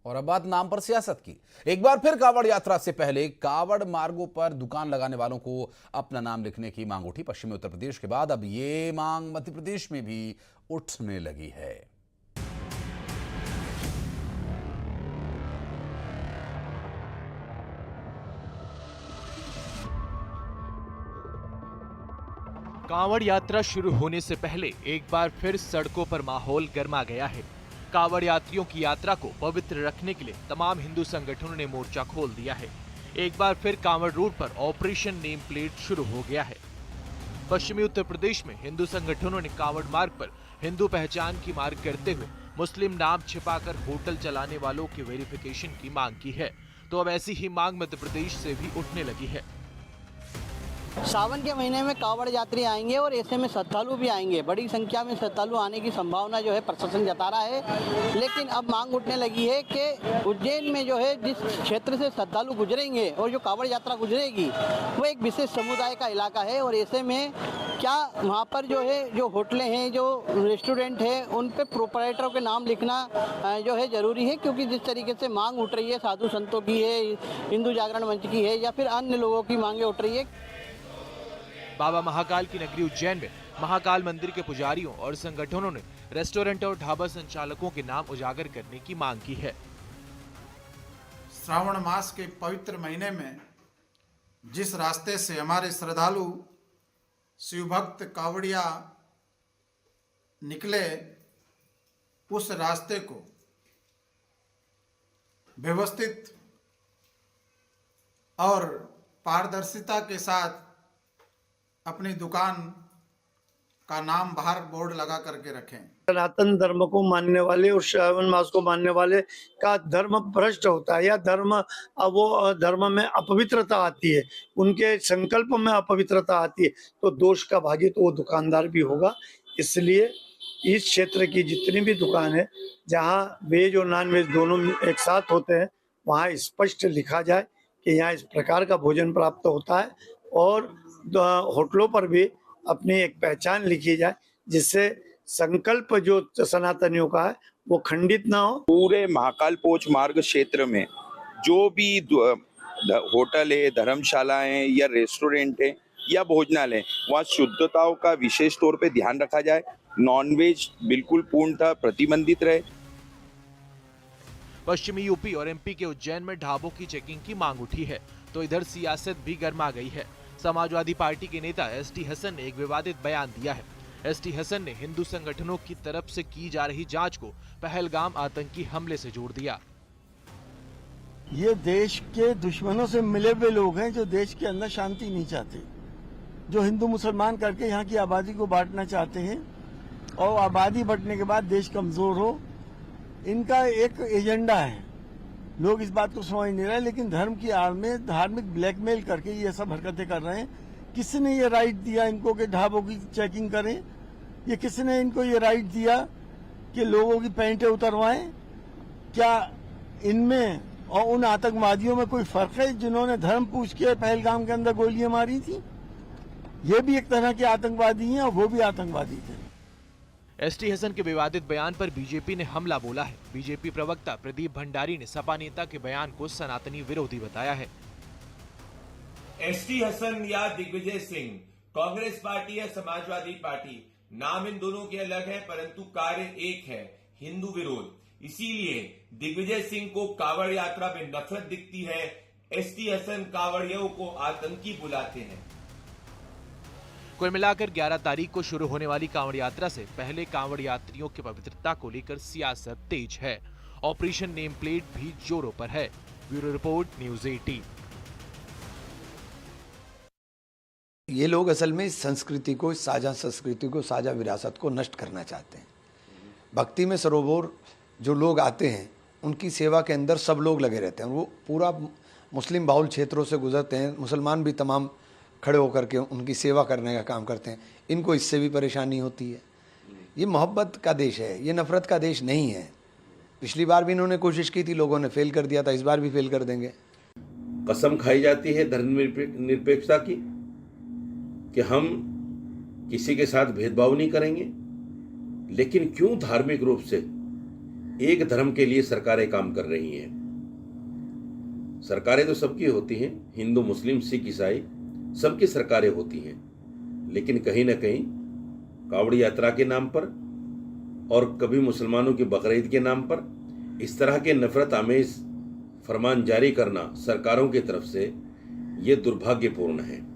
और अब बात नाम पर सियासत की। एक बार फिर कांवड़ यात्रा से पहले कांवड़ मार्गों पर दुकान लगाने वालों को अपना नाम लिखने की मांग उठी। पश्चिमी उत्तर प्रदेश के बाद अब ये मांग मध्य प्रदेश में भी उठने लगी है। कांवड़ यात्रा शुरू होने से पहले एक बार फिर सड़कों पर माहौल गर्मा गया है। कांवड़ यात्रियों की यात्रा को पवित्र रखने के लिए तमाम हिंदू संगठनों ने मोर्चा खोल दिया है। एक बार फिर कांवड़ रोड पर ऑपरेशन नेम प्लेट शुरू हो गया है। पश्चिमी उत्तर प्रदेश में हिंदू संगठनों ने कांवड़ मार्ग पर हिंदू पहचान की मांग करते हुए मुस्लिम नाम छिपाकर होटल चलाने वालों की वेरिफिकेशन की मांग की है। तो अब ऐसी ही मांग मध्य प्रदेश से भी उठने लगी है। सावन के महीने में कांवड़ यात्री आएंगे और ऐसे में श्रद्धालु भी आएंगे। बड़ी संख्या में श्रद्धालु आने की संभावना जो है प्रशासन जता रहा है। लेकिन अब मांग उठने लगी है कि उज्जैन में जो है जिस क्षेत्र से श्रद्धालु गुजरेंगे और जो कांवड़ यात्रा गुजरेगी वो एक विशेष समुदाय का इलाका है। और ऐसे में क्या वहाँ पर जो है जो होटलें हैं, जो रेस्टोरेंट है, उन पर प्रोपराइटरों के नाम लिखना जो है ज़रूरी है। क्योंकि जिस तरीके से मांग उठ रही है, साधु संतों की है, हिंदू जागरण मंच की है या फिर अन्य लोगों की मांगे उठ रही है। बाबा महाकाल की नगरी उज्जैन में महाकाल मंदिर के पुजारियों और संगठनों ने रेस्टोरेंट और ढाबा संचालकों के नाम उजागर करने की मांग की है। श्रावण मास के पवित्र महीने में जिस रास्ते से हमारे श्रद्धालु शिवभक्त कांवड़िया निकले, उस रास्ते को व्यवस्थित और पारदर्शिता के साथ अपनी दुकान का नाम बाहर बोर्ड लगा करके रखें। सनातन धर्म को मानने वाले और श्रावण मास को मानने वाले का धर्म भ्रष्ट होता है या वो धर्म में अपवित्रता आती है, उनके संकल्प में अपवित्रता आती है, तो दोष का भागी तो वो दुकानदार भी होगा। इसलिए इस क्षेत्र की जितनी भी दुकान है जहाँ वेज और नॉन वेज दोनों एक साथ होते हैं, वहाँ स्पष्ट लिखा जाए कि यहाँ इस प्रकार का भोजन प्राप्त होता है। और होटलों पर भी अपनी एक पहचान लिखी जाए, जिससे संकल्प जो सनातनियों का है वो खंडित ना हो। पूरे महाकाल पोच मार्ग क्षेत्र में जो भी होटल है, धर्मशालाएं या रेस्टोरेंट है या भोजनालय, वहाँ शुद्धताओं का विशेष तौर पे ध्यान रखा जाए। नॉनवेज बिल्कुल पूर्णतः प्रतिबंधित रहे। पश्चिमी यूपी और एमपी के उज्जैन में ढाबों की चेकिंग की मांग उठी है, तो इधर सियासत भी गर्मा गई है। समाजवादी पार्टी के नेता एसटी हसन ने एक विवादित बयान दिया है। एसटी हसन ने हिंदू संगठनों की तरफ से की जा रही जांच को पहलगाम आतंकी हमले से जोड़ दिया। ये देश के दुश्मनों से मिले हुए लोग हैं जो देश के अंदर शांति नहीं चाहते, जो हिंदू मुसलमान करके यहाँ की आबादी को बांटना चाहते हैं और आबादी बढ़ने के बाद देश कमजोर हो। इनका एक एजेंडा है, लोग इस बात को समझ नहीं रहे, लेकिन धर्म की आड़ में धार्मिक ब्लैकमेल करके ये सब हरकतें कर रहे हैं। किसने ये राइट दिया इनको कि ढाबों की चेकिंग करें? ये किसने इनको ये राइट दिया कि लोगों की पैंटें उतरवाएं? क्या इनमें और उन आतंकवादियों में कोई फर्क है जिन्होंने धर्म पूछ के पहलगाम के अंदर गोलियां मारी थी? ये भी एक तरह के आतंकवादी हैं और वो भी आतंकवादी थे। एसटी हसन के विवादित बयान पर बीजेपी ने हमला बोला है। बीजेपी प्रवक्ता प्रदीप भंडारी ने सपा नेता के बयान को सनातनी विरोधी बताया है। एसटी हसन या दिग्विजय सिंह, कांग्रेस पार्टी या समाजवादी पार्टी, नाम इन दोनों के अलग है परंतु कार्य एक है, हिंदू विरोध। इसीलिए दिग्विजय सिंह को कांवड़ यात्रा में नफरत दिखती है, एसटी हसन कांवड़ियों को आतंकी बुलाते हैं। कुल मिलाकर 11 तारीख को शुरू होने वाली कांवड़ यात्रा से पहले कांवड़ यात्रियों की पवित्रता को लेकर सियासत तेज है। ऑपरेशन नेम प्लेट भी जोरों पर है। Bureau report, news 18। ये लोग असल में इस संस्कृति को, इस साझा संस्कृति को, साझा विरासत को नष्ट करना चाहते हैं। भक्ति में सरोवर जो लोग आते हैं उनकी सेवा के अंदर सब लोग लगे रहते हैं। वो पूरा मुस्लिम बाहुल क्षेत्रों से गुजरते हैं, मुसलमान भी तमाम खड़े होकर के उनकी सेवा करने का काम करते हैं। इनको इससे भी परेशानी होती है। ये मोहब्बत का देश है, ये नफरत का देश नहीं है। पिछली बार भी इन्होंने कोशिश की थी, लोगों ने फेल कर दिया था, इस बार भी फेल कर देंगे। कसम खाई जाती है धर्मनिरपेक्षता की कि हम किसी के साथ भेदभाव नहीं करेंगे, लेकिन क्यों धार्मिक रूप से एक धर्म के लिए सरकारें काम कर रही हैं। सरकारें तो सबकी होती हैं, हिंदू, मुस्लिम, सिख, ईसाई सबकी सरकारें होती हैं, लेकिन कहीं ना कहीं कावड़ यात्रा के नाम पर और कभी मुसलमानों की बकरीद के नाम पर इस तरह के नफरत आमेज फरमान जारी करना सरकारों की तरफ से ये दुर्भाग्यपूर्ण है।